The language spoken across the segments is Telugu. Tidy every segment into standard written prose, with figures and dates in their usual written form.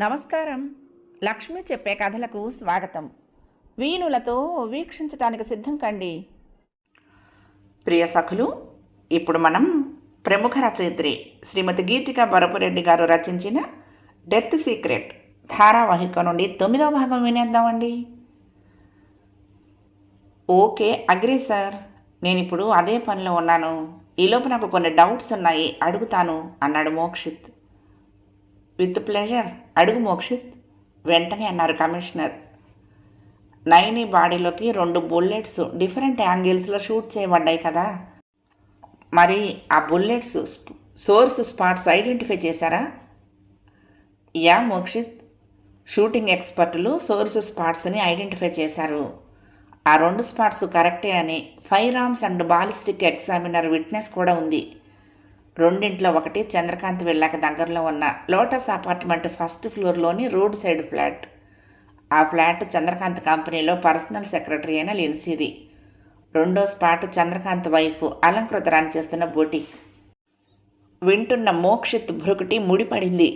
నమస్కారం. లక్ష్మి చెప్పే కథలకు స్వాగతం. వీణులతో వీక్షించటానికి సిద్ధం కండి. ప్రియ సఖులు, ఇప్పుడు మనం ప్రముఖ రచయిత్రి శ్రీమతి గీతికా బరపురెడ్డి గారు రచించిన డెత్ సీక్రెట్ ధారావాహిక నుండి 9వ భాగం వినేద్దామండి. Okay, agree sir. నేను ఇప్పుడు అదే పనిలో ఉన్నాను. ఈలోపు నాకు కొన్ని డౌట్స్ ఉన్నాయి, అడుగుతాను అన్నాడు మోక్షిత్. విత్ ప్లెజర్, అడుగు మోక్షిత్ వెంటనే అన్నారు కమిషనర్. నైని బాడీలోకి 2 బుల్లెట్స్ డిఫరెంట్ యాంగిల్స్లో షూట్ చేయబడ్డాయి కదా, మరి ఆ బుల్లెట్స్ సోర్స్ స్పాట్స్ ఐడెంటిఫై చేశారా? యా మోక్షిత్, షూటింగ్ ఎక్స్పర్టులు సోర్స్ స్పాట్స్ని ఐడెంటిఫై చేశారు. ఆ 2 స్పాట్స్ కరెక్టే అని firearms and ballistic examiner witness కూడా ఉంది. రెండింట్లో ఒకటి చంద్రకాంత్ వెళ్ళాక దగ్గరలో ఉన్న లోటస్ అపార్ట్మెంట్ ఫస్ట్ ఫ్లోర్లోని రోడ్ సైడ్ ఫ్లాట్. ఆ ఫ్లాట్ చంద్రకాంత్ కంపెనీలో పర్సనల్ సెక్రటరీ అయిన లిన్సీది. రెండో spot Chandrakanth wife Alankrita run చేస్తున్న బోటిక్. వింటున్న మోక్షిత్ భ్రుకుటి ముడిపడింది.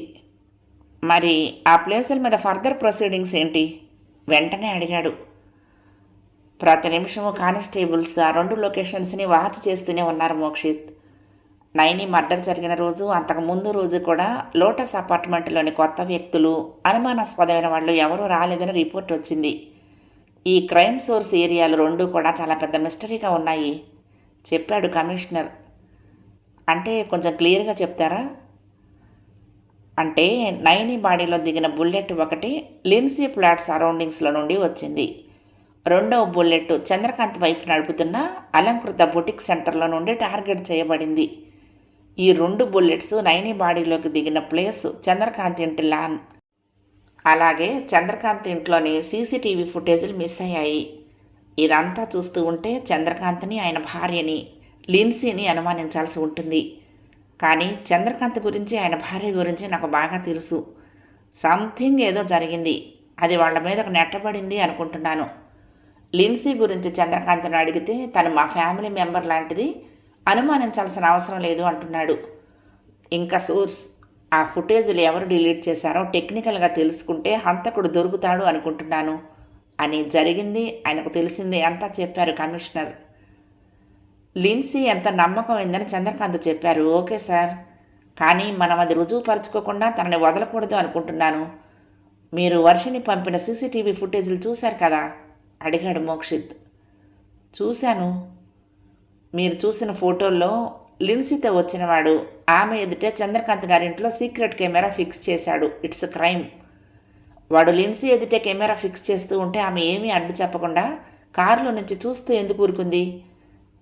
మరి ఆ ప్లేసుల మీద ఫర్దర్ ప్రొసీడింగ్స్ ఏంటి? వెంటనే అడిగాడు. ప్రతి నిమిషము కానిస్టేబుల్స్ ఆ 2 లొకేషన్స్ని వాచ్ చేస్తూనే ఉన్నారు మోక్షిత్. నైని మర్డర్ జరిగిన రోజు, అంతకు ముందు రోజు కూడా లోటస్ అపార్ట్మెంట్లోని కొత్త వ్యక్తులు, అనుమానాస్పదమైన వాళ్ళు ఎవరూ రాలేదని రిపోర్ట్ వచ్చింది. ఈ క్రైమ్ సోర్స్ ఏరియాలు 2 కూడా చాలా పెద్ద మిస్టరీగా ఉన్నాయి చెప్పాడు కమిషనర్. అంటే కొంచెం క్లియర్గా చెప్తారా? అంటే నైని బాడీలో దిగిన బుల్లెట్ ఒకటి లిన్సీ ఫ్లాట్ సరౌండింగ్స్లో నుండి వచ్చింది. రెండవ బుల్లెట్ చంద్రకాంత్ వైఫ్ నడుపుతున్న అలంకృత బొటిక్ సెంటర్లో నుండి టార్గెట్ చేయబడింది. ఈ 2 బుల్లెట్స్ నైని బాడీలోకి దిగిన ప్లేస్ చంద్రకాంత్ ఇంటి లాన్. అలాగే చంద్రకాంత్ ఇంట్లోని సీసీటీవీ ఫుటేజీలు మిస్ అయ్యాయి. ఇదంతా చూస్తూ ఉంటే చంద్రకాంత్ని, ఆయన భార్యని లిన్సీని అనుమానించాల్సి ఉంటుంది. కానీ చంద్రకాంత్ గురించి, ఆయన భార్య గురించి నాకు బాగా తెలుసు. సంథింగ్ ఏదో జరిగింది, అది వాళ్ళ మీదకు నెట్టబడింది అనుకుంటున్నాను. లిన్సీ గురించి చంద్రకాంత్ను అడిగితే తను మా ఫ్యామిలీ మెంబర్ లాంటిది, అనుమానించాల్సిన అవసరం లేదు అంటున్నాడు. ఇంకా సోర్స్, ఆ ఫుటేజీలు ఎవరు డిలీట్ చేశారో టెక్నికల్గా తెలుసుకుంటే హంతకుడు దొరుకుతాడు అనుకుంటున్నాను అని జరిగింది ఆయనకు తెలిసింది అంతా చెప్పారు కమిషనర్. లిన్సీ ఎంత నమ్మకమైందని చంద్రకాంత్ చెప్పారు. ఓకే సార్, కానీ మనం అది రుజువుపరచుకోకుండా తనని వదలకూడదు అనుకుంటున్నాను. మీరు వర్షిని పంపిన సీసీటీవీ ఫుటేజీలు చూశారు కదా అడిగాడు మోక్షిత్. చూశాను. మీరు చూసిన ఫోటోల్లో లిన్సీతో వచ్చినవాడు ఆమె ఎదుటే చంద్రకాంత్ గారింట్లో సీక్రెట్ కెమెరా ఫిక్స్ చేశాడు. It's crime. వాడు లిన్సీ ఎదుటే కెమెరా ఫిక్స్ చేస్తూ ఉంటే ఆమె ఏమీ అడ్డు చెప్పకుండా కారులో నుంచి చూస్తూ ఎందుకు ఊరుకుంది?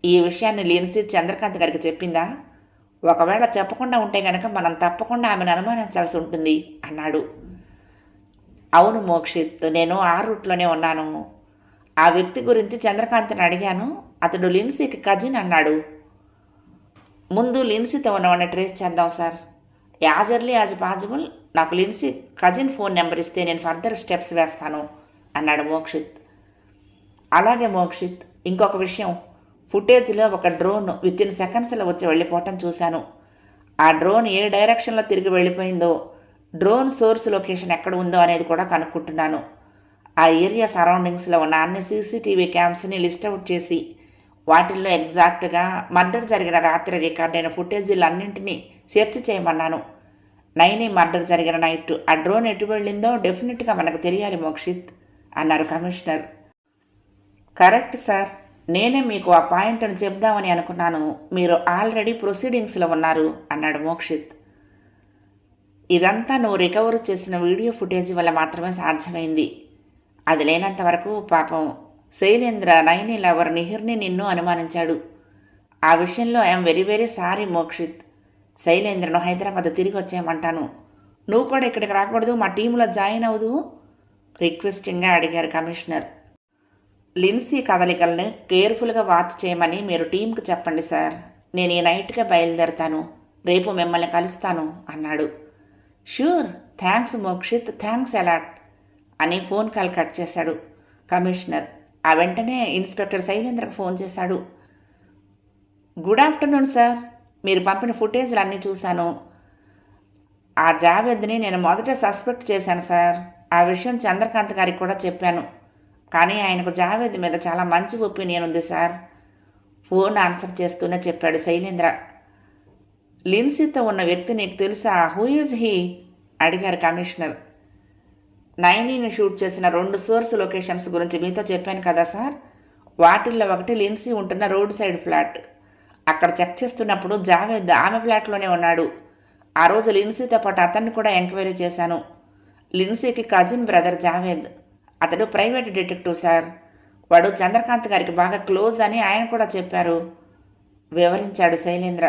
ఈ విషయాన్ని లిన్సీ చంద్రకాంత్ గారికి చెప్పిందా? ఒకవేళ చెప్పకుండా ఉంటే కనుక మనం తప్పకుండా ఆమెను అనుమానించాల్సి ఉంటుంది అన్నాడు. అవును మోక్షిత్, నేను ఆ రూట్లోనే ఉన్నాను. ఆ వ్యక్తి గురించి చంద్రకాంత్ని అడిగాను. అతడు లిన్సీకి కజిన్ అన్నాడు. ముందు లిన్సీతో ఉన్నవాడిని ట్రేస్ చేద్దాం sir. As early as possible నాకు లిన్సీ కజిన్ ఫోన్ నెంబర్ ఇస్తే నేను ఫర్దర్ స్టెప్స్ వేస్తాను అన్నాడు మోక్షిత్. అలాగే మోక్షిత్, ఇంకొక విషయం, ఫుటేజ్లో ఒక డ్రోన్ వితిన్ సెకండ్స్లో వచ్చి వెళ్ళిపోవటం చూశాను. ఆ డ్రోన్ ఏ డైరెక్షన్లో తిరిగి వెళ్ళిపోయిందో, డ్రోన్ సోర్స్ లొకేషన్ ఎక్కడ ఉందో అనేది కూడా కనుక్కుంటున్నాను. ఆ ఏరియా సరౌండింగ్స్లో ఉన్న అన్ని సీసీటీవీ క్యామ్స్ని లిస్ట్ అవుట్ చేసి వాటిల్లో ఎగ్జాక్ట్గా మర్డర్ జరిగిన రాత్రి రికార్డ్ అయిన ఫుటేజీలన్నింటినీ సెర్చ్ చేయమన్నాను. నైని మర్డర్ జరిగిన నైట్ ఆ డ్రోన్ ఎటు వెళ్ళిందో డెఫినెట్గా మనకు తెలియాలి మోక్షిత్ అన్నారు కమిషనర్. కరెక్ట్ సార్, నేనే మీకు ఆ పాయింట్ను చెప్దామని అనుకున్నాను. మీరు ఆల్రెడీ ప్రొసీడింగ్స్లో ఉన్నారు అన్నాడు మోక్షిత్. ఇదంతా నువ్వు రికవర్ చేసిన వీడియో ఫుటేజ్ వల్ల మాత్రమే సాధ్యమైంది. అది లేనంత వరకు పాపం శైలేంద్ర నైని లవర్ నిహిర్ని నిన్ను అనుమానించాడు. ఆ విషయంలో I'm very very sorry Mokshith. శైలేంద్రను హైదరాబాద్ తిరిగి వచ్చేయమంటాను. నువ్వు కూడా ఇక్కడికి రాకూడదు, మా టీంలో జాయిన్ అవ్వదు రిక్వెస్టింగ్గా అడిగారు కమిషనర్. లిన్సీ కదలికలను కేర్ఫుల్గా వాచ్ చేయమని మీరు టీంకి చెప్పండి సార్. నేను ఈ నైట్గా బయలుదేరుతాను, రేపు మిమ్మల్ని కలుస్తాను అన్నాడు. Sure, thanks Mokshith, thanks a lot అని ఫోన్ కాల్ కట్ చేశాడు కమిషనర్. ఆ వెంటనే ఇన్స్పెక్టర్ శైలేంద్రకు ఫోన్ చేశాడు. గుడ్ ఆఫ్టర్నూన్ సార్, మీరు పంపిన ఫుటేజ్లు అన్నీ చూశాను. ఆ జావేద్ని నేను మొదట సస్పెక్ట్ చేశాను సార్. ఆ విషయం చంద్రకాంత్ గారికి కూడా చెప్పాను. కానీ ఆయనకు జావేద్ మీద చాలా మంచి ఒపీనియన్ ఉంది సార్. ఫోన్ ఆన్సర్ చేస్తూనే చెప్పాడు శైలేంద్ర. లిన్సీతో ఉన్న వ్యక్తి నీకు తెలుసా? Who is he? అడిగారు కమిషనర్. నైనీని షూట్ చేసిన 2 సోర్స్ లొకేషన్స్ గురించి మీతో చెప్పాను కదా సార్. వాటిల్లో ఒకటి లిన్సీ ఉంటున్న రోడ్ సైడ్ ఫ్లాట్. అక్కడ చెక్ చేస్తున్నప్పుడు జావేద్ ఆమె ఫ్లాట్లోనే ఉన్నాడు. ఆ రోజు లిన్సీతో పాటు అతన్ని కూడా ఎంక్వైరీ చేశాను. లిన్సీకి కజిన్ బ్రదర్ జావేద్. అతడు ప్రైవేట్ డిటెక్టివ్ సార్. వాడు చంద్రకాంత్ గారికి బాగా క్లోజ్ అని ఆయన కూడా చెప్పారు, వివరించాడు శైలేంద్ర.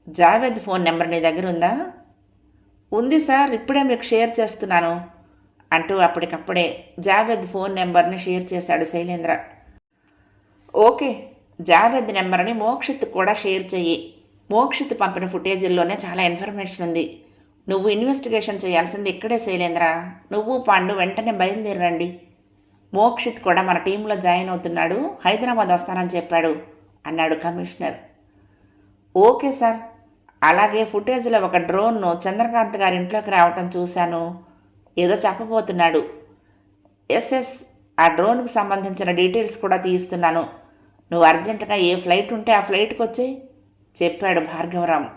జావేద్ ఫోన్ నెంబర్ నీ దగ్గర ఉందా? ఉంది సార్, ఇప్పుడే మీకు షేర్ చేస్తున్నాను అంటూ అప్పటికప్పుడే జావేద్ ఫోన్ నెంబర్ని షేర్ చేశాడు శైలేంద్ర. ఓకే, జావేద్ నెంబర్ని మోక్షిత్ కూడా షేర్ చెయ్యి. మోక్షిత్ పంపిన ఫుటేజీల్లోనే చాలా ఇన్ఫర్మేషన్ ఉంది. నువ్వు ఇన్వెస్టిగేషన్ చేయాల్సింది ఇక్కడే శైలేంద్ర. నువ్వు పాండు వెంటనే బయలుదేరండి. మోక్షిత్ కూడా మన టీంలో జాయిన్ అవుతున్నాడు, హైదరాబాద్ వస్తానని చెప్పాడు అన్నాడు కమిషనర్. Okay sir. అలాగే ఫుటేజ్లో ఒక డ్రోన్ను చంద్రకాంత్ గారి ఇంట్లోకి రావటం చూశాను. ఏదో చెప్పబోతున్నాడు. ఎస్, ఆ డ్రోన్కు సంబంధించిన డీటెయిల్స్ కూడా తీస్తున్నాను. నువ్వు అర్జెంటుగా ఏ ఫ్లైట్ ఉంటే ఆ ఫ్లైట్కి వచ్చి చెప్పాడు భార్గవరామ్.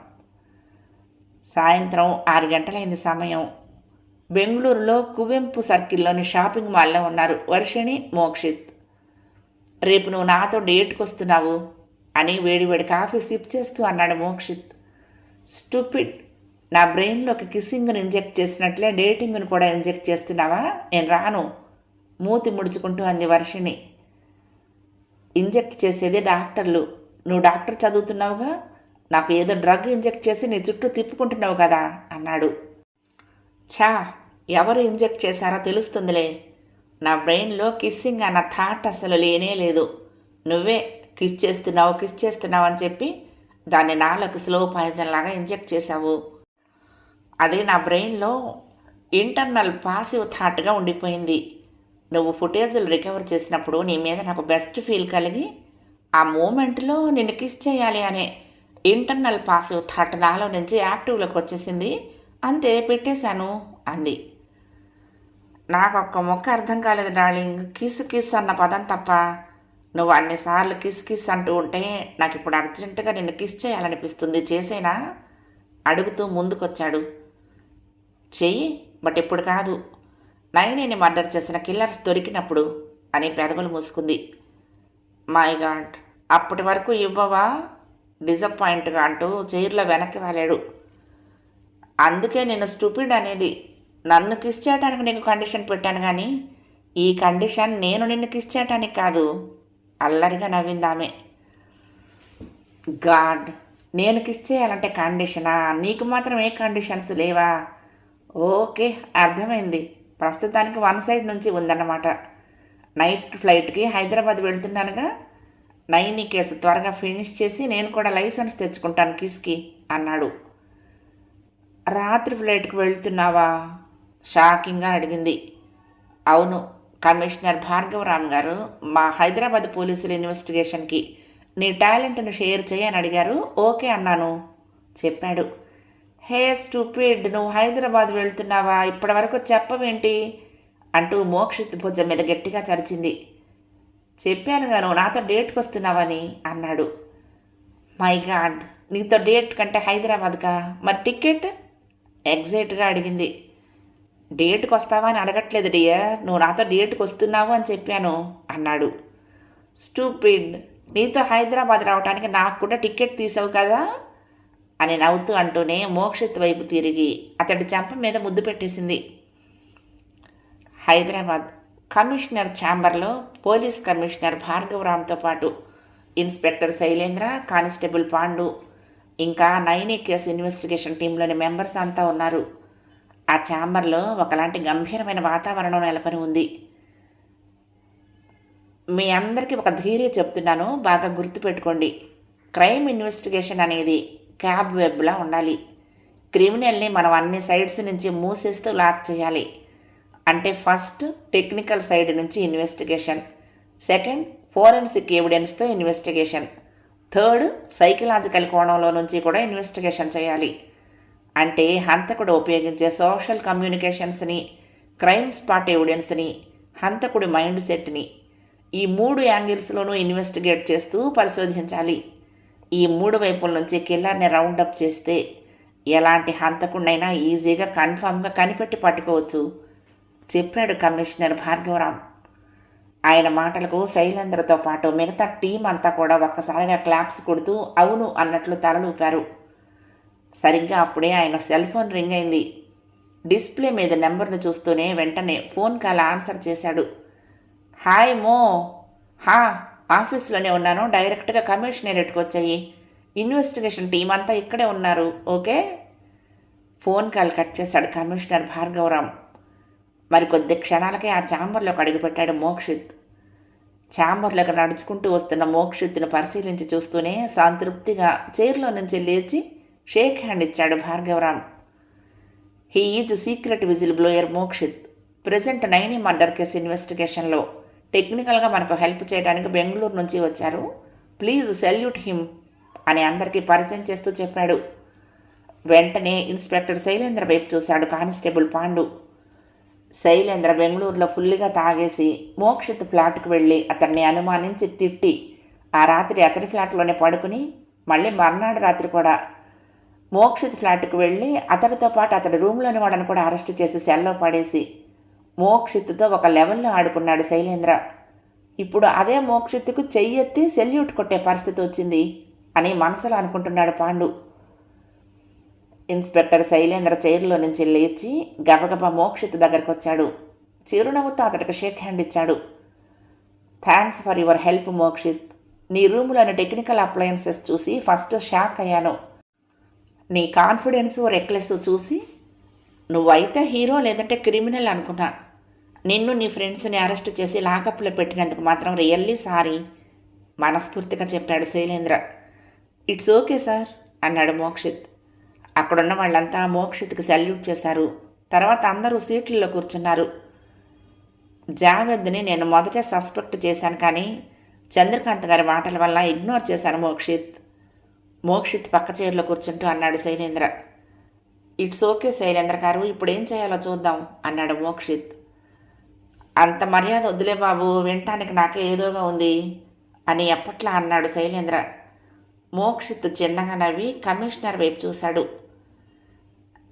సాయంత్రం 6 గంటలైంది సమయం. బెంగళూరులో కువెంపు సర్కిల్లోని షాపింగ్ మాల్లో ఉన్నారు వర్షిణి, మోక్షిత్. రేపు నువ్వు నాతో డేట్కి వస్తున్నావు అని వేడివేడి కాఫీ సిప్ చేస్తూ అన్నాడు మోక్షిత్. స్టూపిడ్, నా బ్రెయిన్లోకి కిస్సింగ్ను ఇంజెక్ట్ చేసినట్లే డేటింగ్ను కూడా ఇంజెక్ట్ చేస్తున్నావా? నేను రాను, మూతి ముడుచుకుంటూ అంది వర్షిణి. ఇంజెక్ట్ చేసేది డాక్టర్లు. నువ్వు డాక్టర్ చదువుతున్నావుగా, నాకు ఏదో డ్రగ్ ఇంజెక్ట్ చేసి నీ చుట్టూ తిప్పుకుంటున్నావు కదా అన్నాడు. ఛా, ఎవరు ఇంజెక్ట్ చేశారో తెలుస్తుందిలే. నా బ్రెయిన్లో కిస్సింగ్ అన్న థాట్ అసలు లేనే లేదు. నువ్వే కిస్ చేస్తున్నావు అని చెప్పి దాన్ని నాలోకి స్లో పాయిజన్ లాగా ఇంజెక్ట్ చేశావు. అది నా బ్రెయిన్లో ఇంటర్నల్ పాసివ్ థాట్గా ఉండిపోయింది. నువ్వు ఫుటేజీలు రికవర్ చేసినప్పుడు నీ మీద నాకు బెస్ట్ ఫీల్ కలిగి ఆ మూమెంట్లో నిన్ను కిస్ చేయాలి అనే ఇంటర్నల్ పాసివ్ థాట్ నాలో నుంచి యాక్టివ్లోకి వచ్చేసింది. అంతే, పెట్టేశాను అంది. నాకు ఒక్క మొక్క అర్థం కాలేదు డార్లింగ్. కిస్ అన్న పదం తప్ప. నువ్వు అన్నిసార్లు కిస్ అంటూ ఉంటే నాకు ఇప్పుడు అర్జెంటుగా నిన్ను కిస్ చేయాలనిపిస్తుంది. చేసేనా? అడుగుతూ ముందుకొచ్చాడు. చెయ్యి, బట్ ఇప్పుడు కాదు. నైనిని మర్డర్ చేసిన కిల్లర్స్ దొరికినప్పుడు అని పెదవులు మూసుకుంది. మై గాడ్, అప్పటి వరకు ఇవ్వవా? డిసప్పాయింట్గా అంటూ చైర్లో వెనక్కి వాలాడు. అందుకే నేను స్టూపిడ్ అనేది. నన్ను కిస్ చేయడానికి నీకు కండిషన్ పెట్టాను, కానీ ఈ కండిషన్ నేను నిన్ను కిస్ చేయటానికి కాదు. అల్లరిగా నవ్విందామె. గాడ్, నేను కిస్ చేయాలంటే కండిషనా? నీకు మాత్రం ఏ కండిషన్స్ లేవా? ఓకే, అర్థమైంది. ప్రస్తుతానికి 1 సైడ్ నుంచి ఉందన్నమాట. నైట్ ఫ్లైట్కి హైదరాబాద్ వెళ్తున్నానుగా. నైని కేసు త్వరగా ఫినిష్ చేసి నేను కూడా లైసెన్స్ తెచ్చుకుంటాను కిస్కి అన్నాడు. రాత్రి ఫ్లైట్కి వెళ్తున్నావా? షాకింగ్గా అడిగింది. అవును, కమిషనర్ భార్గవరామ్ గారు మా హైదరాబాద్ పోలీసుల ఇన్వెస్టిగేషన్కి నీ టాలెంట్ను షేర్ చేయని అడిగారు. ఓకే అన్నాను చెప్పాడు. హే స్టూపిడ్, నువ్వు హైదరాబాద్ వెళ్తున్నావా? ఇప్పటి వరకు చెప్పవేంటి అంటూ మోక్షిత్ భుజం మీద గట్టిగా చరిచింది. చెప్పానుగా నువ్వు నాతో డేట్కి వస్తున్నావని అన్నాడు. మై గాడ్, నీతో డేట్ కంటే హైదరాబాద్కా? మరి టికెట్? ఎగ్జాక్ట్గా అడిగింది. డేట్కి వస్తావా అని అడగట్లేదు డియర్, నువ్వు నాతో డేట్కి వస్తున్నావు అని చెప్పాను అన్నాడు. స్టూపిడ్, నీతో హైదరాబాద్ రావడానికి నాకు కూడా టికెట్ తీసావు కదా అని నవ్వుతూ అంటూనే మోక్షిత్ వైపు తిరిగి అతడి చెంప మీద ముద్దు పెట్టేసింది. హైదరాబాద్ కమిషనర్ ఛాంబర్లో పోలీస్ కమిషనర్ భార్గవరామ్తో పాటు ఇన్స్పెక్టర్ శైలేంద్ర, కానిస్టేబుల్ పాండు, ఇంకా నైని కేసు ఇన్వెస్టిగేషన్ టీంలోని మెంబర్స్ అంతా ఉన్నారు. ఆ ఛాంబర్లో ఒకలాంటి గంభీరమైన వాతావరణం నెలకొని ఉంది. మీ అందరికీ ఒక ధైర్యం చెప్తున్నాను, బాగా గుర్తుపెట్టుకోండి. క్రైమ్ ఇన్వెస్టిగేషన్ అనేది క్యాబ్ వెబ్లా ఉండాలి. క్రిమినల్ని మనం అన్ని సైడ్స్ నుంచి మూసేస్తూ లాక్ చేయాలి. అంటే ఫస్ట్ టెక్నికల్ సైడ్ నుంచి ఇన్వెస్టిగేషన్, సెకండ్ ఫోరెన్సిక్ ఎవిడెన్స్తో ఇన్వెస్టిగేషన్, థర్డ్ సైకలాజికల్ కోణంలో నుంచి కూడా ఇన్వెస్టిగేషన్ చేయాలి. అంటే హంతకుడు ఉపయోగించే సోషల్ కమ్యూనికేషన్స్ని, క్రైమ్ స్పాట్ ఎవిడెన్స్ని, హంతకుడి మైండ్ సెట్ని ఈ 3 యాంగిల్స్లోనూ ఇన్వెస్టిగేట్ చేస్తూ పరిశోధించాలి. ఈ 3 వైపుల నుంచి కిల్లర్ని రౌండప్ చేస్తే ఎలాంటి హంతకుడినైనా ఈజీగా కన్ఫామ్గా కనిపెట్టి పట్టుకోవచ్చు చెప్పాడు కమిషనర్ భార్గవరాం. ఆయన మాటలకు శైలేంద్రతో పాటు మిగతా టీం అంతా కూడా ఒక్కసారిగా క్లాప్స్ కొడుతూ అవును అన్నట్లు తలలూపారు. సరిగ్గా అప్పుడే ఆయన సెల్ ఫోన్ రింగ్ అయింది. డిస్ప్లే మీద నెంబర్ను చూస్తూనే వెంటనే ఫోన్ కాల్ ఆన్సర్ చేశాడు. హాయ్ మో. హా, ఆఫీస్లోనే ఉన్నాను, డైరెక్ట్గా కమిషనరేట్కి వచ్చాయి. ఇన్వెస్టిగేషన్ టీం అంతా ఇక్కడే ఉన్నారు, ఓకే. ఫోన్ కాల్ కట్ చేశాడు కమిషనర్ భార్గవరాం. మరికొద్ది క్షణాలకే ఆ ఛాంబర్లోకి అడుగుపెట్టాడు మోక్షిత్. ఛాంబర్లోకి నడుచుకుంటూ వస్తున్న మోక్షిత్ను పరిశీలించి చూస్తూనే సంతృప్తిగా చైర్లో నుంచి లేచి షేక్ హ్యాండ్ ఇచ్చాడు Bhargav Ram. He is secret whistle blower Mokshith. Present Naini murder case ఇన్వెస్టిగేషన్లో టెక్నికల్గా మనకు హెల్ప్ చేయడానికి బెంగళూరు నుంచి వచ్చారు. ప్లీజ్ సెల్యూట్ హిమ్ అని అందరికీ పరిచయం చేస్తూ చెప్పాడు. వెంటనే ఇన్స్పెక్టర్ శైలేంద్ర వైపు చూశాడు కానిస్టేబుల్ పాండు. శైలేంద్ర బెంగళూరులో ఫుల్గా తాగేసి మోక్షిత్ ఫ్లాట్కు వెళ్ళి అతన్ని అనుమానించి తిట్టి ఆ రాత్రి అతని ఫ్లాట్లోనే పడుకుని మళ్ళీ మర్నాడు రాత్రి కూడా మోక్షిత్ ఫ్లాట్కు వెళ్ళి అతడితో పాటు అతడి రూమ్లోని వాడని కూడా అరెస్ట్ చేసి సెల్లో పడేసి మోక్షిత్తో ఒక లెవెల్లో ఆడుకున్నాడు శైలేంద్ర. ఇప్పుడు అదే మోక్షిత్కు చెయ్యెత్తి సెల్యూట్ కొట్టే పరిస్థితి వచ్చింది అని మనసులో అనుకుంటున్నాడు పాండు. ఇన్స్పెక్టర్ శైలేంద్ర చైర్లో నుంచి లేచి గబగబా మోక్షిత్ దగ్గరకు వచ్చాడు. చిరునవ్వుతో అతడికి షేక్ హ్యాండ్ ఇచ్చాడు. Thanks for your help Mokshith. నీ రూమ్లోని టెక్నికల్ అప్లయన్సెస్ చూసి ఫస్ట్ షాక్ అయ్యాను. నీ కాన్ఫిడెన్సు రెక్లెస్ చూసి నువ్వైతే హీరో లేదంటే క్రిమినల్ అనుకున్నా. నిన్ను నీ ఫ్రెండ్స్ని అరెస్ట్ చేసి లాకప్లో పెట్టినందుకు మాత్రం రియల్లీ సారీ మనస్ఫూర్తిగా చెప్పాడు శైలేంద్ర. ఇట్స్ ఓకే సార్ అన్నాడు మోక్షిత్. అక్కడున్న వాళ్ళంతా మోక్షిత్కి సెల్యూట్ చేశారు. తర్వాత అందరూ సీట్లలో కూర్చున్నారు. జావేద్ని నేను మొదటే సస్పెక్ట్ చేశాను, కానీ చంద్రకాంత్ గారి మాటల వల్ల ఇగ్నోర్ చేశాను మోక్షిత్ పక్క చైర్లో కూర్చుంటూ అన్నాడు శైలేంద్ర. ఇట్స్ ఓకే శైలేంద్ర గారు, ఇప్పుడు ఏం చేయాలో చూద్దాం అన్నాడు మోక్షిత్. అంత మర్యాద వద్దులే బాబు, వినటానికి నాకే ఏదోగా ఉంది అని ఎప్పట్లా అన్నాడు శైలేంద్ర. మోక్షిత్ చిన్నగా నవ్వి కమిషనర్ వైపు చూశాడు.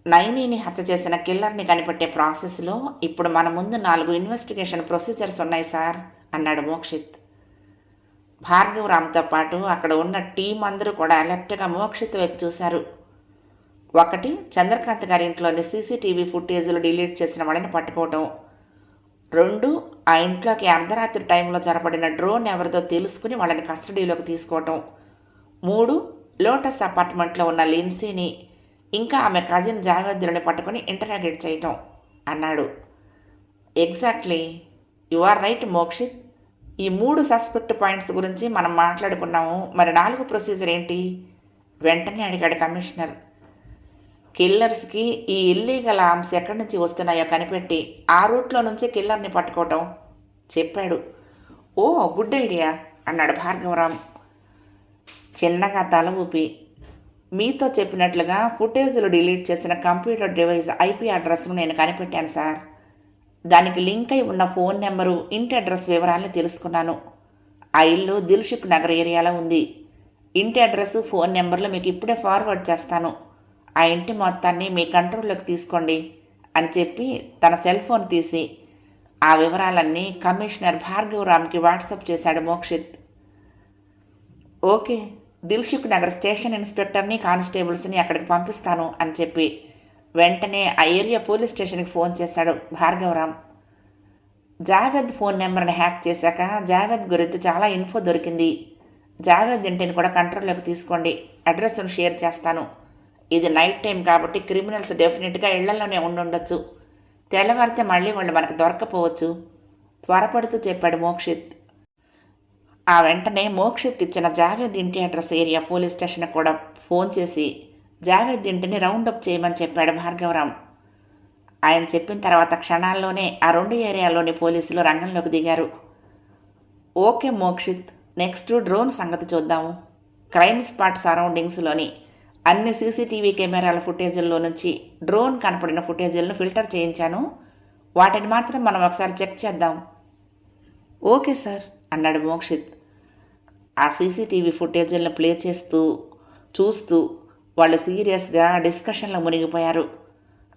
నైనీని హత్య చేసిన కిల్లర్ని కనిపెట్టే ప్రాసెస్లో ఇప్పుడు మన ముందు 4 ఇన్వెస్టిగేషన్ ప్రొసీజర్స్ ఉన్నాయి సార్ అన్నాడు మోక్షిత్. భార్గవరామ్తో పాటు అక్కడ ఉన్న టీం అందరూ కూడా అలర్ట్గా మోక్షిత్ వైపు చూశారు. 1, చంద్రకాంత్ గారి ఇంట్లోని సీసీటీవీ ఫుటేజ్లు డిలీట్ చేసిన వాళ్ళని పట్టుకోవటం. 2, ఆ ఇంట్లోకి అర్ధరాత్రి టైంలో జరపడిన డ్రోన్ ఎవరిదో తెలుసుకుని వాళ్ళని కస్టడీలోకి తీసుకోవటం. 3, లోటస్ అపార్ట్మెంట్లో ఉన్న లిన్సీని ఇంకా ఆమె కజిన్ జావేద్ని పట్టుకొని ఇంటరాగేట్ చేయటం అన్నాడు. Exactly, you are right Mokshit. ఈ 3 సస్పెక్ట్ పాయింట్స్ గురించి మనం మాట్లాడుకున్నాము. మరి 4 ప్రొసీజర్ ఏంటి వెంటనే అడిగాడు కమిషనర్. కిల్లర్స్కి ఈ ఇల్లీగల్ ఆర్మ్స్ ఎక్కడి నుంచి వస్తున్నాయో కనిపెట్టి ఆ రూట్లో నుంచి కిల్లర్ని పట్టుకోవటం చెప్పాడు. ఓ గుడ్ ఐడియా అన్నాడు భార్గవరాం చిన్నగా తల ఊపి. మీతో చెప్పినట్లుగా ఫుటేజ్లు డిలీట్ చేసిన కంప్యూటర్ డివైస్ ఐపీ అడ్రస్ను నేను కనిపెట్టాను సార్. దానికి లింక్ అయి ఉన్న ఫోన్ నెంబరు, ఇంటి అడ్రస్ వివరాలను తెలుసుకున్నాను. ఆ ఇల్లు దిల్షుక్ నగర్ ఏరియాలో ఉంది. ఇంటి అడ్రస్, ఫోన్ నెంబర్లు మీకు ఇప్పుడే ఫార్వర్డ్ చేస్తాను. ఆ ఇంటి మొత్తాన్ని మీ కంట్రోల్లోకి తీసుకోండి అని చెప్పి తన సెల్ ఫోన్ తీసి ఆ వివరాలన్నీ కమిషనర్ భార్గవరామ్కి వాట్సాప్ చేశాడు మోక్షిత్. ఓకే, దిల్షుక్ నగర్ స్టేషన్ ఇన్స్పెక్టర్ని, కానిస్టేబుల్స్ని అక్కడికి పంపిస్తాను అని చెప్పి వెంటనే ఆ ఏరియా పోలీస్ స్టేషన్కి ఫోన్ చేశాడు భార్గవరాం. జావేద్ ఫోన్ నెంబర్ని హ్యాక్ చేశాక జావేద్ గురించి చాలా ఇన్ఫో దొరికింది. జావేద్ ఇంటిని కూడా కంట్రోల్లోకి తీసుకోండి. అడ్రస్ను షేర్ చేస్తాను. ఇది నైట్ టైం కాబట్టి క్రిమినల్స్ డెఫినెట్గా ఇళ్లలోనే ఉండుండొచ్చు. తెల్లవారితే మళ్ళీ వాళ్ళు మనకు దొరకపోవచ్చు త్వరపడుతూ చెప్పాడు మోక్షిత్. ఆ వెంటనే మోక్షిత్ ఇచ్చిన జావేద్ ఇంటి అడ్రస్ ఏరియా పోలీస్ స్టేషన్కి కూడా ఫోన్ చేసి జావేద్ ఇంటిని రౌండప్ చేయమని చెప్పాడు భార్గవరాం. ఆయన చెప్పిన తర్వాత క్షణాల్లోనే ఆ 2 ఏరియాల్లోని పోలీసులు రంగంలోకి దిగారు. ఓకే మోక్షిత్, నెక్స్ట్ డ్రోన్ సంగతి చూద్దాము. క్రైమ్ స్పాట్ సరౌండింగ్స్లోని అన్ని సీసీటీవీ కెమెరాల ఫుటేజీల్లో నుంచి డ్రోన్ కనపడిన ఫుటేజీలను ఫిల్టర్ చేయించాను. వాటిని మాత్రం మనం ఒకసారి చెక్ చేద్దాం. ఓకే సార్ అన్నాడు మోక్షిత్. ఆ సీసీటీవీ ఫుటేజీలను ప్లే చేస్తూ చూస్తూ వాళ్ళు సీరియస్గా డిస్కషన్లో మునిగిపోయారు.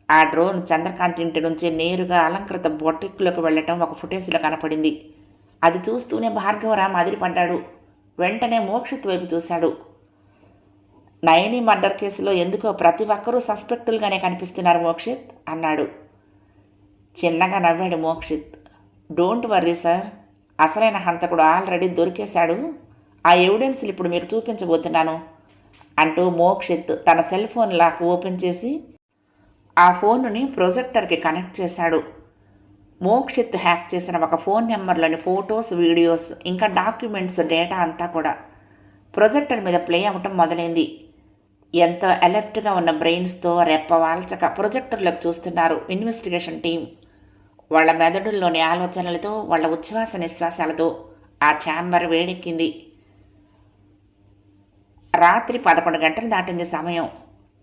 ఆ డ్రోన్ చంద్రకాంత్ ఇంటి నుంచి నేరుగా అలంకృత బొటిక్లోకి వెళ్ళటం ఒక ఫుటేజ్లో కనపడింది. అది చూస్తూనే భార్గవరామ్ అదిరిపడ్డాడు. వెంటనే మోక్షిత్ వైపు చూశాడు. నయని మర్డర్ కేసులో ఎందుకో ప్రతి ఒక్కరూ సస్పెక్టులుగానే కనిపిస్తున్నారు మోక్షిత్ అన్నాడు. చిన్నగా నవ్వాడు మోక్షిత్. డోంట్ వర్రీ సార్, అసలైన హంతకుడు ఆల్రెడీ దొరికేశాడు. ఆ ఎవిడెన్స్లు ఇప్పుడు మీకు చూపించబోతున్నాను అంటూ మోక్షిత్ తన సెల్ ఫోన్ లాక్ ఓపెన్ చేసి ఆ ఫోనుని ప్రొజెక్టర్కి కనెక్ట్ చేశాడు. మోక్షిత్ హ్యాక్ చేసిన ఒక ఫోన్ నెంబర్లోని ఫొటోస్, వీడియోస్, ఇంకా డాక్యుమెంట్స్ డేటా అంతా కూడా ప్రొజెక్టర్ మీద ప్లే అవ్వటం మొదలైంది. ఎంతో అలర్ట్గా ఉన్న బ్రెయిన్స్తో రెప్ప వాల్చక ప్రొజెక్టర్లోకి చూస్తున్నారు ఇన్వెస్టిగేషన్ టీం. వాళ్ళ మెదడుల్లోని ఆలోచనలతో, వాళ్ళ ఉచ్ఛ్వాస నిశ్వాసాలతో ఆ ఛాంబర్ వేడెక్కింది. రాత్రి 11 గంటలు దాటింది సమయం.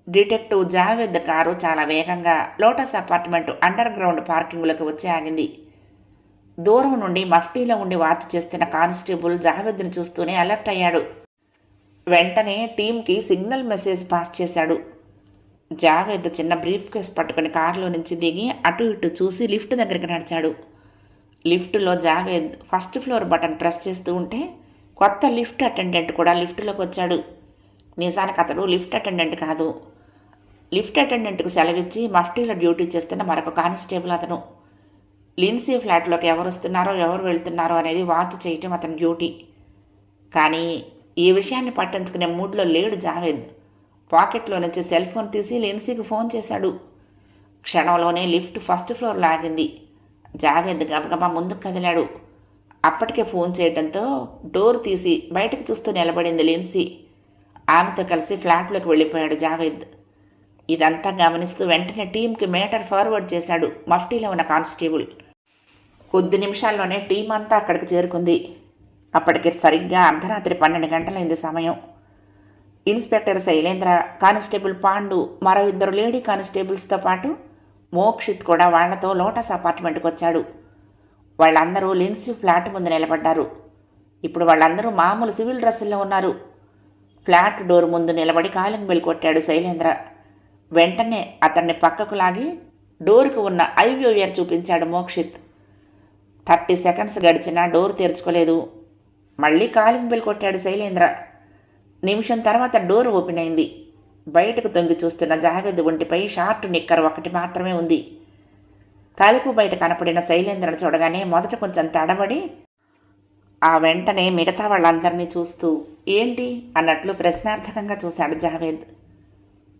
డిటెక్టివ్ జావేద్ కారు చాలా వేగంగా లోటస్ అపార్ట్మెంట్ అండర్ గ్రౌండ్ పార్కింగ్లోకి వచ్చి ఆగింది. దూరం నుండి మఫ్టీలో ఉండి వాచ్ చేస్తున్న కానిస్టేబుల్ జావేద్ని చూస్తూనే అలర్ట్ అయ్యాడు. వెంటనే టీంకి సిగ్నల్ మెసేజ్ పాస్ చేశాడు. జావేద్ చిన్న బ్రీఫ్ కేస్ పట్టుకుని కారులో నుంచి దిగి అటు ఇటు చూసి లిఫ్ట్ దగ్గరికి నడిచాడు. లిఫ్ట్లో Javed first floor button press చేస్తూ ఉంటే కొత్త లిఫ్ట్ అటెండెంట్ కూడా లిఫ్ట్లోకి వచ్చాడు. నిజానికి అతడు లిఫ్ట్ అటెండెంట్ కాదు. లిఫ్ట్ అటెండెంట్కు సెలవిచ్చి మఫ్టీలో డ్యూటీ చేస్తున్న మరొక కానిస్టేబుల్ అతను. లిన్సీ ఫ్లాట్లోకి ఎవరు వస్తున్నారో ఎవరు వెళ్తున్నారో అనేది వాచ్ చేయటం అతని డ్యూటీ. కానీ ఈ విషయాన్ని పట్టించుకునే మూడ్లో లేడు జావేద్. పాకెట్లో నుంచి సెల్ ఫోన్ తీసి లిన్సీకి ఫోన్ చేశాడు. క్షణంలోనే లిఫ్ట్ ఫస్ట్ ఫ్లోర్లో ఆగింది. జావేద్ గబగబా ముందుకు కదిలాడు. అప్పటికే ఫోన్ చేయడంతో డోర్ తీసి బయటకు చూస్తూ నిలబడింది లిన్సీ. ఆమెతో కలిసి ఫ్లాట్లోకి వెళ్ళిపోయాడు జావేద్. ఇదంతా గమనిస్తూ వెంటనే టీంకి మేటర్ ఫార్వర్డ్ చేశాడు మఫ్టీలో ఉన్న కానిస్టేబుల్. కొద్ది నిమిషాల్లోనే టీం అంతా అక్కడికి చేరుకుంది. అప్పటికి సరిగ్గా అర్ధరాత్రి 12 గంటలైంది సమయం. ఇన్స్పెక్టర్ శైలేంద్ర, కానిస్టేబుల్ పాండు, మరో 2 లేడీ కానిస్టేబుల్స్తో పాటు మోక్షిత్ కూడా వాళ్లతో లోటస్ అపార్ట్మెంట్కి వచ్చాడు. వాళ్ళందరూ లిన్సీ ఫ్లాట్ ముందు నిలబడ్డారు. ఇప్పుడు వాళ్ళందరూ మామూలు సివిల్ డ్రెస్సుల్లో ఉన్నారు. ఫ్లాట్ డోర్ ముందు నిలబడి కాలింగ్ బెల్ కొట్టాడు శైలేంద్ర. వెంటనే అతన్ని పక్కకు లాగి డోర్కు ఉన్న ఐవ్యూయర్ చూపించాడు మోక్షిత్. 30 సెకండ్స్ గడిచినా డోర్ తెరుచుకోలేదు. మళ్ళీ కాలింగ్ బెల్ కొట్టాడు శైలేంద్ర. నిమిషం తర్వాత డోర్ ఓపెన్ అయింది. బయటకు తొంగి చూస్తున్న జావేద్ ఒంటిపై షార్ట్ నిక్కర్ ఒకటి మాత్రమే ఉంది. తలుపు బయట కనపడిన శైలేంద్రను చూడగానే మొదట కొంచెం తడబడి ఆ వెంటనే మిగతా వాళ్ళందరినీ చూస్తూ ఏంటి అన్నట్లు ప్రశ్నార్థకంగా చూశాడు జావేద్.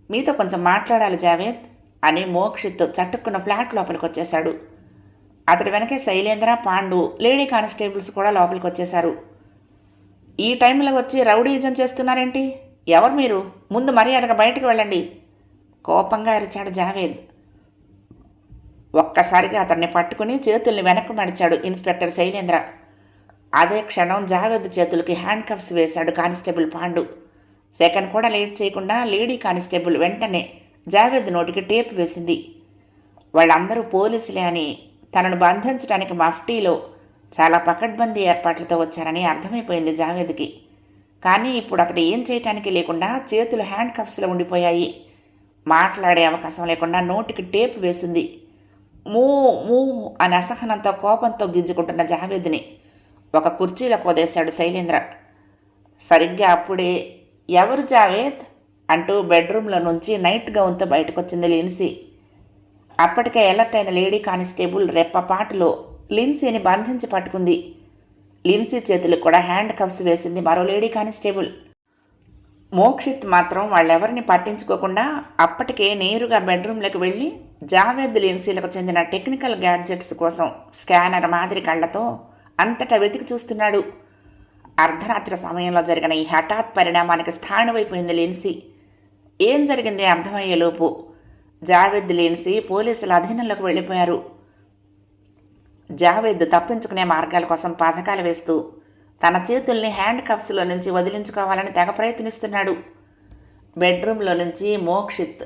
మీతో కొంచెం మాట్లాడాలి జావేద్ అని మోక్షిత్ చట్టుకున్న ఫ్లాట్ లోపలికి వచ్చేశాడు. అతడి వెనకే శైలేంద్ర, పాండు, లేడీ కానిస్టేబుల్స్ కూడా లోపలికి వచ్చేశారు. ఈ టైంలో వచ్చి రౌడీజం చేస్తున్నారేంటి? ఎవరు మీరు? ముందు మర్యాదగా బయటకు వెళ్ళండి కోపంగా అరిచాడు జావేద్. ఒక్కసారిగా అతన్ని పట్టుకుని చేతుల్ని వెనక్కు మడిచాడు ఇన్స్పెక్టర్ శైలేంద్ర. అదే క్షణం జావేద్ చేతులకి హ్యాండ్ కఫ్స్ వేశాడు కానిస్టేబుల్ పాండు. సెకండ్ కూడా లేట్ చేయకుండా లేడీ కానిస్టేబుల్ వెంటనే జావేద్ నోటికి టేప్ వేసింది. వాళ్ళందరూ పోలీసులే అని, తనను బంధించడానికి మఫ్టీలో చాలా పకడ్బందీ ఏర్పాట్లతో వచ్చారని అర్థమైపోయింది జావేద్కి. కానీ ఇప్పుడు అతడు ఏం చేయటానికి లేకుండా చేతులు హ్యాండ్ కఫ్స్లో ఉండిపోయాయి. మాట్లాడే అవకాశం లేకుండా నోటికి టేప్ వేసింది. మూ మూ అని అసహనంతో కోపంతో గిజ్జుకుంటున్న జావేద్ని ఒక కుర్చీలో కొదేశాడు శైలేంద్ర. సరిగ్గా అప్పుడే ఎవరు జావేద్ అంటూ బెడ్రూమ్లో నుంచి నైట్ గౌన్తో బయటకొచ్చింది లిన్సీ. అప్పటికే అలర్ట్ అయిన లేడీ కానిస్టేబుల్ రెప్పపాటులో లిన్సీని బంధించి పట్టుకుంది. లిన్సీ చేతులకు కూడా హ్యాండ్ కఫ్స్ వేసింది మరో లేడీ కానిస్టేబుల్. మోక్షిత్ మాత్రం వాళ్ళెవరిని పట్టించుకోకుండా అప్పటికే నేరుగా బెడ్రూమ్లోకి వెళ్ళి జావేద్, లిన్సీలకు చెందిన టెక్నికల్ గ్యాడ్జెట్స్ కోసం స్కానర్ మాదిరి కళ్లతో అంతటా వెతికి చూస్తున్నాడు. అర్ధరాత్రి సమయంలో జరిగిన ఈ హఠాత్ పరిణామానికి స్థాణువైపోయింది లిన్సీ. ఏం జరిగింది అర్థమయ్యేలోపు జావేద్, లిన్సీ పోలీసుల అధీనంలోకి వెళ్ళిపోయారు. జావేద్ తప్పించుకునే మార్గాల కోసం పథకాలు వేస్తూ తన చేతుల్ని హ్యాండ్ కఫ్స్లో నుంచి వదిలించుకోవాలని తెగ ప్రయత్నిస్తున్నాడు. బెడ్రూమ్లో నుంచి మోక్షిత్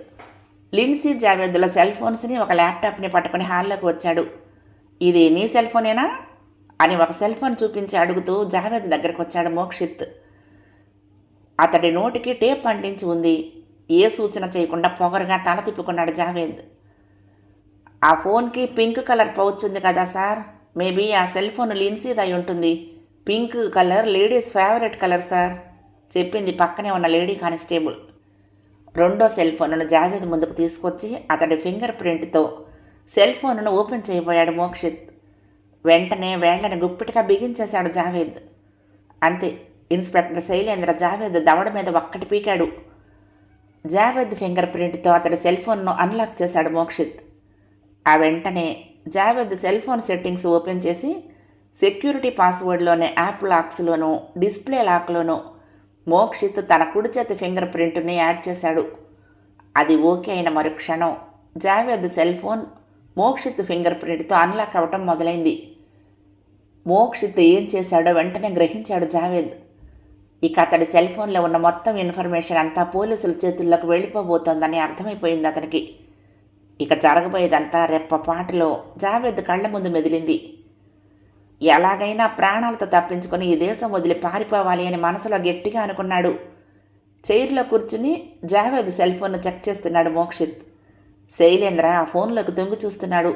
లిన్సీ జావేద్ల సెల్ ఫోన్స్ని ఒక ల్యాప్టాప్ని పట్టుకుని హాల్లోకి వచ్చాడు. ఇది నీ సెల్ ఫోనేనా అని ఒక సెల్ ఫోన్ చూపించి అడుగుతూ జావేద్ దగ్గరకు వచ్చాడు మోక్షిత్. అతడి నోటికి టేప్ అంటించి ఉంది. ఏ సూచన చేయకుండా పొగరుగా తల తిప్పుకున్నాడు జావేద్. ఆ ఫోన్కి పింక్ కలర్ పౌచ్ ఉంది కదా సార్, మేబీ ఆ సెల్ ఫోన్ లిన్సీది అయి ఉంటుంది. Pink colour ladies favourite colour sir, చెప్పింది పక్కనే ఉన్న లేడీ కానిస్టేబుల్. రెండో సెల్ ఫోన్ను జావేద్ ముందుకు తీసుకొచ్చి అతడి ఫింగర్ ప్రింట్తో సెల్ ఫోన్ను ఓపెన్ చేయబోయాడు మోక్షిత్. వెంటనే వేళ్లను గుప్పిటిగా బిగించేశాడు జావేద్. అంతే, ఇన్స్పెక్టర్ శైలేంద్ర జావేద్ దవడ మీద ఒక్కటి పీకాడు. జావేద్ ఫింగర్ ప్రింట్తో అతడి సెల్ ఫోన్ను అన్లాక్ చేశాడు మోక్షిత్. ఆ వెంటనే Javed cell phone settings open చేసి సెక్యూరిటీ పాస్వర్డ్లోనే యాప్ లాక్స్లోనూ డిస్ప్లే లాక్లోనూ మోక్షిత్ తన కుడి చేతి ఫింగర్ ప్రింట్ని యాడ్ చేశాడు. అది ఓకే అయిన మరుక్షణం Javed cell phone Mokshith finger ప్రింట్తో అన్లాక్ అవ్వటం మొదలైంది. మోక్షిత్ ఏం చేశాడో వెంటనే గ్రహించాడు జావేద్. ఇక అతడి సెల్ ఫోన్లో ఉన్న మొత్తం ఇన్ఫర్మేషన్ అంతా పోలీసుల చేతుల్లోకి వెళ్ళిపోబోతోందని అర్థమైపోయింది అతనికి. ఇక జరగబోయేదంతా రెప్పపాటులో జావేద్ కళ్ల ముందు మెదిలింది. ఎలాగైనా ప్రాణాలతో తప్పించుకొని ఈ దేశం వదిలి పారిపోవాలి అని మనసులో గట్టిగా అనుకున్నాడు. చైర్లో కూర్చుని జావేద్ సెల్ ఫోన్ను చెక్ చేస్తున్నాడు మోక్షిత్. శైలేంద్ర ఆ ఫోన్లోకి తొంగి చూస్తున్నాడు.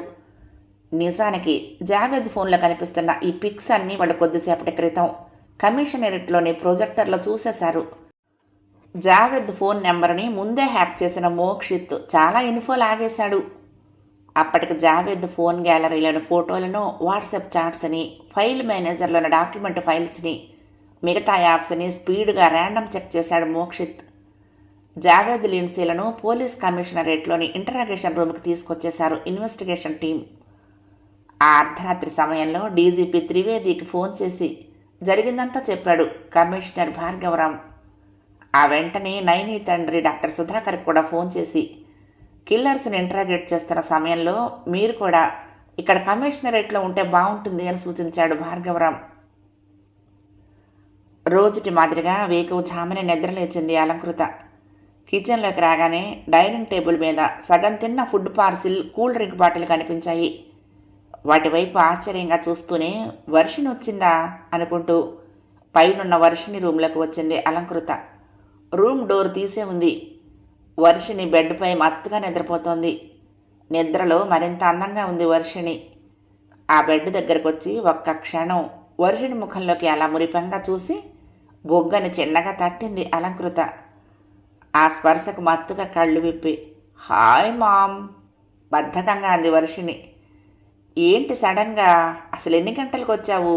నిజానికి జావేద్ ఫోన్లో కనిపిస్తున్న ఈ పిక్స్ అన్నీ వాళ్ళు కొద్దిసేపటి క్రితం కమిషనరేట్లోని ప్రొజెక్టర్లో చూసేశారు. జావేద్ ఫోన్ నెంబర్ని ముందే హ్యాక్ చేసిన మోక్షిత్ చాలా ఇన్ఫో లాగేశాడు. అప్పటికి జావేద్ ఫోన్ గ్యాలరీలోని ఫోటోలను, వాట్సాప్ చాట్స్ని, ఫైల్ మేనేజర్లోని డాక్యుమెంట్ ఫైల్స్ని, మిగతా యాప్స్ని స్పీడ్గా ర్యాండమ్ చెక్ చేశాడు మోక్షిత్. జావేద్ లిన్సీలను పోలీస్ కమిషనరేట్లోని ఇంటరాగేషన్ రూమ్కి తీసుకొచ్చేశారు ఇన్వెస్టిగేషన్ టీం. ఆ అర్ధరాత్రి సమయంలో డీజీపీ త్రివేదికి ఫోన్ చేసి జరిగిందంతా చెప్పాడు కమిషనర్ భార్గవరాం. ఆ వెంటనే నైని తండ్రి డాక్టర్ సుధాకర్ కూడా ఫోన్ చేసి కిల్లర్స్ని ఇంటరాగేట్ చేస్తున్న సమయంలో మీరు కూడా ఇక్కడ కమిషనరేట్లో ఉంటే బాగుంటుంది అని సూచించాడు భార్గవరాం. రోజుటి మాదిరిగా వేకువ ఝామని నిద్రలేచింది అలంకృత. కిచెన్లోకి రాగానే డైనింగ్ టేబుల్ మీద సగం తిన్న food parcel, cool drink bottle కనిపించాయి. వాటి వైపు ఆశ్చర్యంగా చూస్తూనే వర్షిని వచ్చిందా అనుకుంటూ పైనున్న వర్షిని రూమ్లోకి వచ్చింది అలంకృత. రూమ్ డోర్ తీసే ఉంది. వర్షిని బెడ్పై మత్తుగా నిద్రపోతోంది. నిద్రలో మరింత అందంగా ఉంది వర్షిని. ఆ బెడ్ దగ్గరకు వచ్చి ఒక్క క్షణం వర్షిని ముఖంలోకి అలా మురిపంగా చూసి బొగ్గని చిన్నగా తట్టింది అలంకృత. ఆ స్పర్శకు మత్తుగా కళ్ళు విప్పి హాయ్ మామ్ బద్ధకంగా అంది వర్షిని. ఏంటి సడన్గా, అసలు ఎన్ని గంటలకు వచ్చావు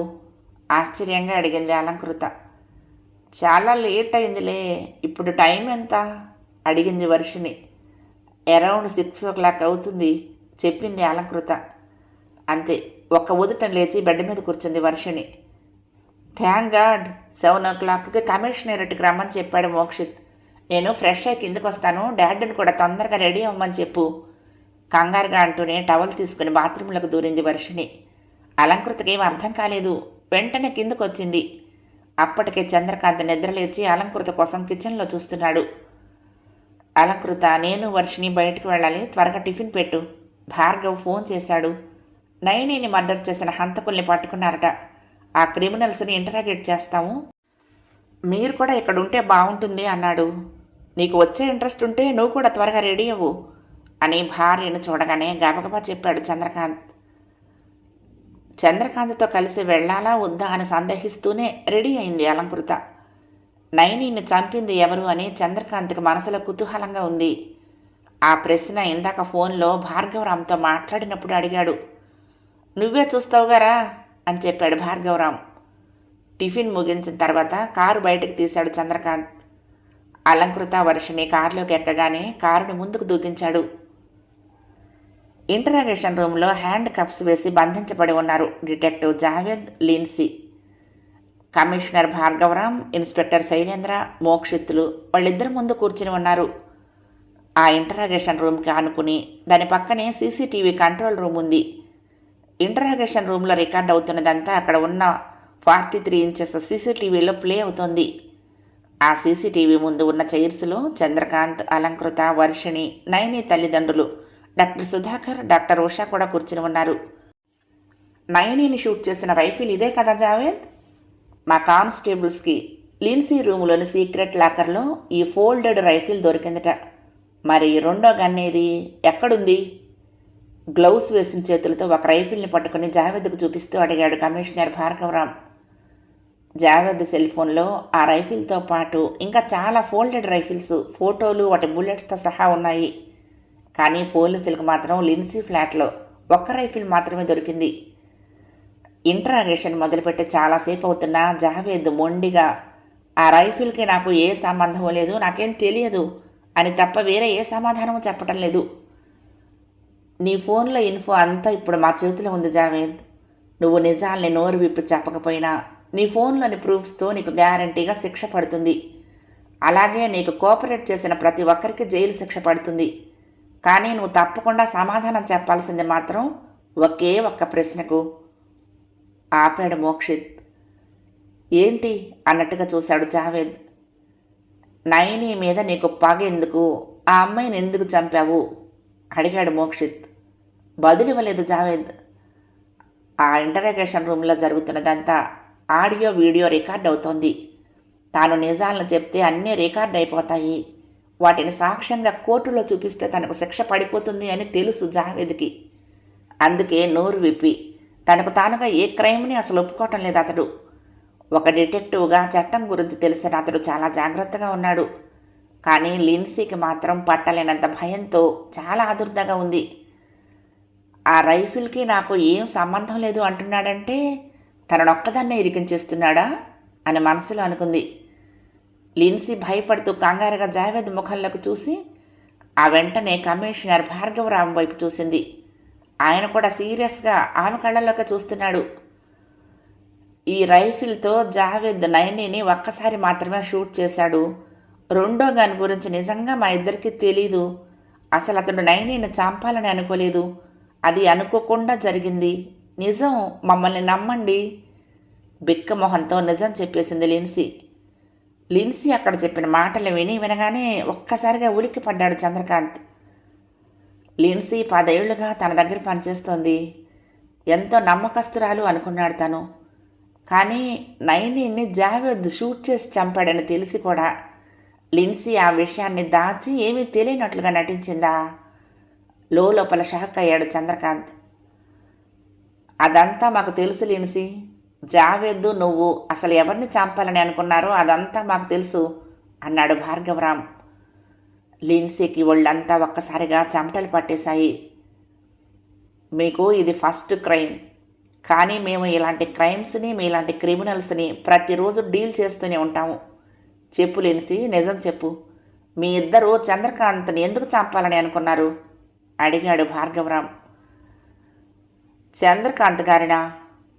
ఆశ్చర్యంగా అడిగింది అలంకృత. చాలా లేట్ అయిందిలే, ఇప్పుడు టైం ఎంత అడిగింది వర్షిని. అరౌండ్ 6 o'clock అవుతుంది చెప్పింది అలంకృత. అంతే, ఒక్క ఉదుటం లేచి బెడ్ మీద కూర్చుంది వర్షిని. థ్యాంక్ గాడ్ 7 o'clockకి కమిషనరేట్కి రమ్మని చెప్పాడు మోక్షిత్. నేను ఫ్రెష్ అయ్యి కిందకు వస్తాను, డాడీని కూడా తొందరగా రెడీ అవ్వమని చెప్పు కంగారుగా అంటూనే టవల్ తీసుకుని బాత్రూంలోకి దూరింది వర్షిని. అలంకృతకి ఏం అర్థం కాలేదు. వెంటనే కిందకు వచ్చింది. అప్పటికే చంద్రకాంత్ నిద్రలేచి అలంకృత కోసం కిచెన్లో చూస్తున్నాడు. అలంకృత, నేను వర్షిని బయటకు వెళ్ళాలి, త్వరగా టిఫిన్ పెట్టు. భార్గవ్ ఫోన్ చేశాడు. నైనిని మర్డర్ చేసిన హంతకుల్ని పట్టుకున్నారట. ఆ క్రిమినల్స్ని ఇంటరాగేట్ చేస్తాము, మీరు కూడా ఇక్కడ ఉంటే బాగుంటుంది అన్నాడు. నీకు వచ్చే ఇంట్రెస్ట్ ఉంటే నువ్వు కూడా త్వరగా రెడీ అవ్వు అని భార్యను చూడగానే గబగబా చెప్పాడు చంద్రకాంత్. చంద్రకాంత్తో కలిసి వెళ్ళాలా వద్దా అని సందేహిస్తూనే రెడీ అయింది అలంకృత. నైనిని చంపింది ఎవరు అని చంద్రకాంత్కి మనసులో కుతూహలంగా ఉంది. ఆ ప్రశ్న ఇందాక ఫోన్లో భార్గవరాంతో మాట్లాడినప్పుడు అడిగాడు. నువ్వే చూస్తావుగారా అని చెప్పాడు భార్గవరాం. టిఫిన్ ముగించిన తర్వాత కారు బయటకు తీశాడు చంద్రకాంత్. అలంకృత వర్షిని కారులోకి ఎక్కగానే కారుని ముందుకు దూకించాడు. ఇంటరాగేషన్ రూమ్లో హ్యాండ్ కప్స్ వేసి బంధించబడి ఉన్నారు detective Javed, Lincy. Commissioner Bhargavram, inspector Shailendra, మోక్షిత్తులు వాళ్ళిద్దరు ముందు కూర్చుని ఉన్నారు. ఆ ఇంటరాగేషన్ రూమ్కి ఆనుకుని దాని పక్కనే సీసీటీవీ కంట్రోల్ రూమ్ ఉంది. ఇంటరాగేషన్ రూమ్లో రికార్డ్ అవుతున్నదంతా అక్కడ ఉన్న 43 inches సీసీటీవీలో ప్లే అవుతోంది. ఆ సీసీటీవీ ముందు ఉన్న చైర్స్లో చంద్రకాంత్, అలంకృత, వర్షిణి, నయని తల్లిదండ్రులు డాక్టర్ సుధాకర్, డాక్టర్ ఉషా కూడా కూర్చుని ఉన్నారు. నయనిని షూట్ చేసిన రైఫిల్ ఇదే కదా జావేద్? మా కానిస్టేబుల్స్కి లిన్సీ రూములోని సీక్రెట్ లాకర్లో ఈ ఫోల్డెడ్ రైఫిల్ దొరికిందట. మరి రెండో గన్ ఏది, ఎక్కడుంది? గ్లౌస్ వేసిన చేతులతో ఒక రైఫిల్ని పట్టుకుని జావేద్కు చూపిస్తూ అడిగాడు కమిషనర్ భార్గవరామ్. జావేద్ సెల్ ఫోన్లో ఆ రైఫిల్తో పాటు ఇంకా చాలా ఫోల్డెడ్ రైఫిల్స్, ఫోటోలు, వాటి బుల్లెట్స్తో సహా ఉన్నాయి. కానీ పోలీసులకు మాత్రం లిన్సీ ఫ్లాట్లో ఒక్క రైఫిల్ మాత్రమే దొరికింది. ఇంటరాగేషన్ మొదలుపెట్టి చాలాసేపు అవుతున్నా జావేద్ మొండిగా ఆ రైఫిల్కి నాకు ఏ సంబంధం లేదు, నాకేం తెలియదు అని తప్ప వేరే ఏ సమాధానము చెప్పటం లేదు. నీ ఫోన్లో ఇన్ఫో అంతా ఇప్పుడు మా చేతిలో ఉంది జావేద్. నువ్వు నిజాల్ని నోరు విప్పి చెప్పకపోయినా నీ ఫోన్లోని ప్రూఫ్స్తో నీకు గ్యారంటీగా శిక్ష పడుతుంది. అలాగే నీకు కోఆపరేట్ చేసిన ప్రతి ఒక్కరికి జైలు శిక్ష పడుతుంది. కానీ నువ్వు తప్పకుండా సమాధానం చెప్పాల్సింది మాత్రం ఒకే ఒక్క ప్రశ్నకు. ఆపాడు మోక్షిత్. ఏంటి అన్నట్టుగా చూశాడు జావేద్. నయని మీద నీకు పగ ఎందుకు? ఆ అమ్మాయిని ఎందుకు చంపావు అడిగాడు మోక్షిత్. బదులివ్వలేదు జావేద్. ఆ ఇంటరాగేషన్ రూమ్లో జరుగుతున్నదంతా ఆడియో, వీడియో రికార్డ్ అవుతోంది. తాను నిజాలను చెప్తే అన్నీ రికార్డ్ అయిపోతాయి. వాటిని సాక్ష్యంగా కోర్టులో చూపిస్తే తనకు శిక్ష పడిపోతుంది అని తెలుసు జావేద్కి. అందుకే నోరు విప్పి తనకు తానుగా ఏ క్రైమ్ని అసలు ఒప్పుకోవటం లేదు అతడు. ఒక డిటెక్టివ్గా చట్టం గురించి తెలిసిన అతడు చాలా జాగ్రత్తగా ఉన్నాడు. కానీ లిన్సీకి మాత్రం పట్టలేనంత భయంతో చాలా ఆదుర్దాగా ఉంది. ఆ రైఫిల్కి నాకు ఏం సంబంధం లేదు అంటున్నాడంటే తననొక్కదాన్నే ఇరికించేస్తున్నాడా అని మనసులో అనుకుంది. లిన్సీ భయపడుతూ కంగారుగా జావేద్ ముఖంలోకి చూసి ఆ వెంటనే కమిషనర్ భార్గవరామ్ వైపు చూసింది. ఆయన కూడా సీరియస్గా ఆమె కళ్ళల్లోకి చూస్తున్నాడు. ఈ రైఫిల్తో జావేద్ నయనిని ఒక్కసారి మాత్రమే షూట్ చేశాడు. రెండో గన్ గురించి నిజంగా మా ఇద్దరికీ తెలీదు. అసలు అతడు నయనిని చంపాలని అనుకోలేదు. అది అనుకోకుండా జరిగింది. నిజం, మమ్మల్ని నమ్మండి. బిక్కమొహంతో నిజం చెప్పేసింది లిన్సీ. లిన్సీ అక్కడ చెప్పిన మాటలు వినగానే ఒక్కసారిగా ఉలిక్కి పడ్డాడు చంద్రకాంత్. లిన్సీ 10 ఏళ్లుగా తన దగ్గర పనిచేస్తోంది. ఎంతో నమ్మకస్తురాలు అనుకున్నాడు తను. కానీ నయనిని జావేద్ షూట్ చేసి చంపాడని తెలిసి కూడా లిన్సీ ఆ విషయాన్ని దాచి ఏమీ తెలియనట్లుగా నటించిందా? లోపల షాక్ అయ్యాడు చంద్రకాంత్. అదంతా మాకు తెలుసు లిన్సీ. జావేద్, నువ్వు అసలు ఎవరిని చంపాలని అనుకున్నారో అదంతా మాకు తెలుసు అన్నాడు భార్గవరామ్. లిన్సీకి ఒళ్ళంతా ఒక్కసారిగా చెమటలు పట్టేశాయి. మీకు ఇది ఫస్ట్ క్రైమ్. కానీ మేము ఇలాంటి క్రైమ్స్ని, మీలాంటి క్రిమినల్స్ని ప్రతిరోజు డీల్ చేస్తూనే ఉంటాము. చెప్పు లిన్సీ, నిజం చెప్పు. మీ ఇద్దరు చంద్రకాంత్ని ఎందుకు చంపాలని అనుకున్నారు అడిగాడు భార్గవరామ్. చంద్రకాంత్ గారినా?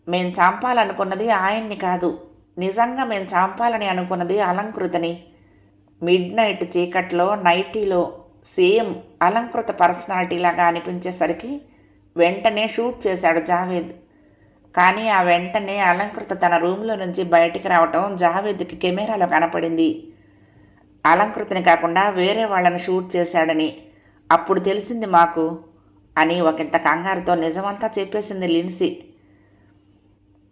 మేం చంపాలనుకున్నది ఆయన్ని కాదు. నిజంగా మేం చంపాలని అనుకున్నది అలంకృతని. మిడ్ నైట్ చీకట్లో నైటీలో సేమ్ అలంకృత పర్సనాలిటీలాగా అనిపించేసరికి వెంటనే షూట్ చేశాడు జావేద్. కానీ ఆ వెంటనే అలంకృత తన రూమ్లో నుంచి బయటికి రావటం జావేద్కి కెమెరాలో కనపడింది. అలంకృతని కాకుండా వేరే వాళ్ళని షూట్ చేశాడని అప్పుడు తెలిసింది మాకు అని ఒకంత కంగారుతో నిజమంతా చెప్పేసింది లిన్సీ.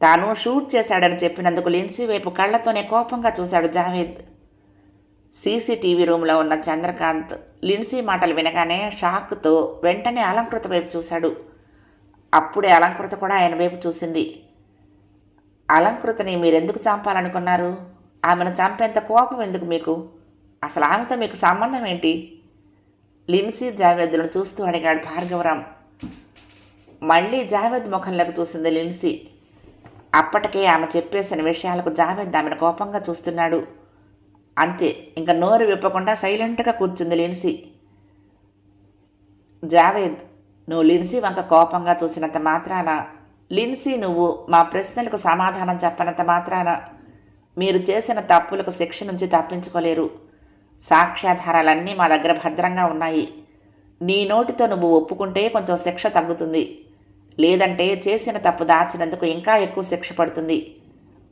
తాను షూట్ చేశాడని చెప్పినందుకు లిన్సీ వైపు కళ్ళతోనే కోపంగా చూశాడు జావేద్. సీసీటీవీ రూమ్లో ఉన్న చంద్రకాంత్ లిన్సీ మాటలు వినగానే షాక్తో వెంటనే అలంకృత వైపు చూశాడు. అప్పుడే అలంకృత కూడా ఆయన వైపు చూసింది. అలంకృతని మీరెందుకు చంపాలనుకున్నారు? ఆమెను చంపేంత కోపం ఎందుకు మీకు? అసలు ఆమెతో మీకు సంబంధం ఏంటి? లిన్సీ జావేద్ను చూస్తూ అడిగాడు భార్గవరామ్. మళ్ళీ జావేద్ ముఖంలోకి చూసింది లిన్సీ. అప్పటికే ఆమె చెప్పేసిన విషయాలకు జావేద్ ఆమెను కోపంగా చూస్తున్నాడు. అంతే, ఇంకా నోరు విప్పకుండా సైలెంట్గా కూర్చుంది లిన్సీ. జావేద్, నువ్వు లిన్సీ వంక కోపంగా చూసినంత మాత్రాన, లిన్సీ నువ్వు మా ప్రశ్నలకు సమాధానం చెప్పనంత మాత్రాన మీరు చేసిన తప్పులకు శిక్ష నుంచి తప్పించుకోలేరు. సాక్ష్యాధారాలన్నీ మా దగ్గర భద్రంగా ఉన్నాయి. నీ నోటితో నువ్వు ఒప్పుకుంటే కొంచెం శిక్ష తగ్గుతుంది. లేదంటే చేసిన తప్పు దాచినందుకు ఇంకా ఎక్కువ శిక్ష పడుతుంది.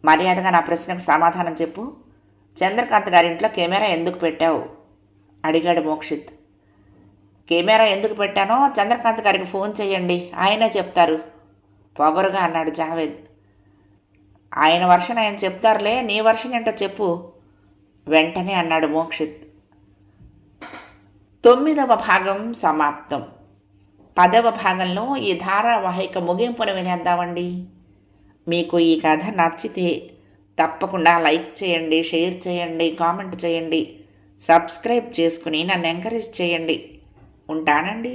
మర్యాదగా నా ప్రశ్నకు సమాధానం చెప్పు. చంద్రకాంత్ గారింట్లో కెమెరా ఎందుకు పెట్టావు అడిగాడు మోక్షిత్. కెమెరా ఎందుకు పెట్టానో చంద్రకాంత్ గారికి ఫోన్ చేయండి, ఆయనే చెప్తారు పొగరుగా అన్నాడు జావేద్. ఆయన వర్షన్ ఆయన చెప్తారులే, నీ వర్షన్ ఏంటో చెప్పు వెంటనే అన్నాడు మోక్షిత్. 9వ భాగం సమాప్తం. 10వ భాగంలో ఈ ధారావాహిక ముగింపును వినేద్దామండి. మీకు ఈ కథ నచ్చితే తప్పకుండా లైక్ చేయండి, షేర్ చేయండి, కామెంట్ చేయండి, సబ్స్క్రైబ్ చేసుకుని నన్ను ఎంకరేజ్ చేయండి. ఉంటానండి.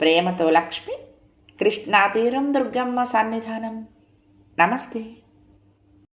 ప్రేమతో లక్ష్మి, కృష్ణా తీరం దుర్గమ్మ సన్నిధానం. నమస్తే.